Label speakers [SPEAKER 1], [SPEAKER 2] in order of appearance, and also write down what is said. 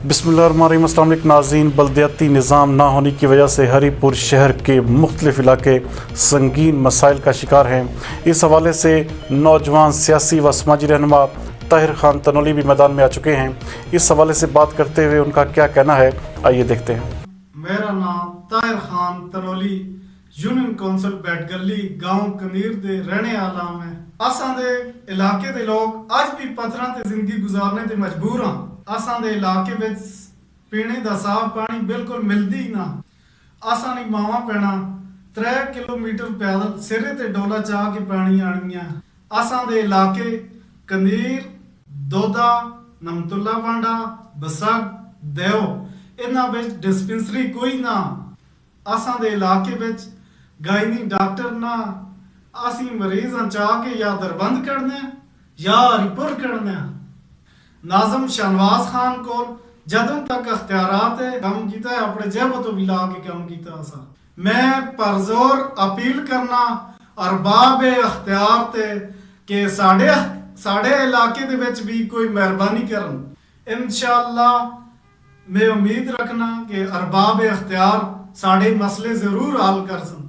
[SPEAKER 1] बिस्मिल्लाहिर्रहमानिर्रहीम। अस्सलाम वालेकुम नाज़रीन। बल्दियाती निज़ाम ना होने की वजह से हरीपुर शहर के मुख्तलिफ़ इलाके संगीन मसाइल का शिकार हैं। इस हवाले से नौजवान सियासी व समाजी रहनुमा ताहिर खान तनोली भी मैदान में आ चुके हैं। इस हवाले से बात करते हुए उनका क्या कहना है, आइए देखते हैं।
[SPEAKER 2] मेरा नाम ताहिर खान तनोली, यूनियन कौंसल बैटगली गांव कनीर दे रहने वाला मैं। असां दे इलाके दे लोग अज भी पत्थरां ते जिंदगी गुजारने ते मजबूर हां। असां दे इलाके विच पीने दा साफ पानी बिल्कुल मिलदी ही ना। असां नी मावां पैणा 3 किलोमीटर पैदल सिरे ते डोला चाह के पानी आनियां। असां दे इलाके कनीर, दोदा, नमतुल्ला वांडा, बसग, देव इन्हां विच डिस्पेंसरी कोई ना। असां दे इलाके विच गायनी डॉक्टर ना। असी मरीज चाह के या दरबंद करने या हरीपुर करने। नाज़म शहनवाज खान को जदों तक अख्तियारात है काम किया है, अपने जेब तो भी ला के काम किया। असा मैं परजोर अपील करना अरबाब अख्तियार ते कि साढ़े इलाके दे विच भी कोई मेहरबानी करन। इंशाअल्लाह मैं उम्मीद रखना कि अरबाब अख्तियार साढ़े मसले जरूर हल कर सन।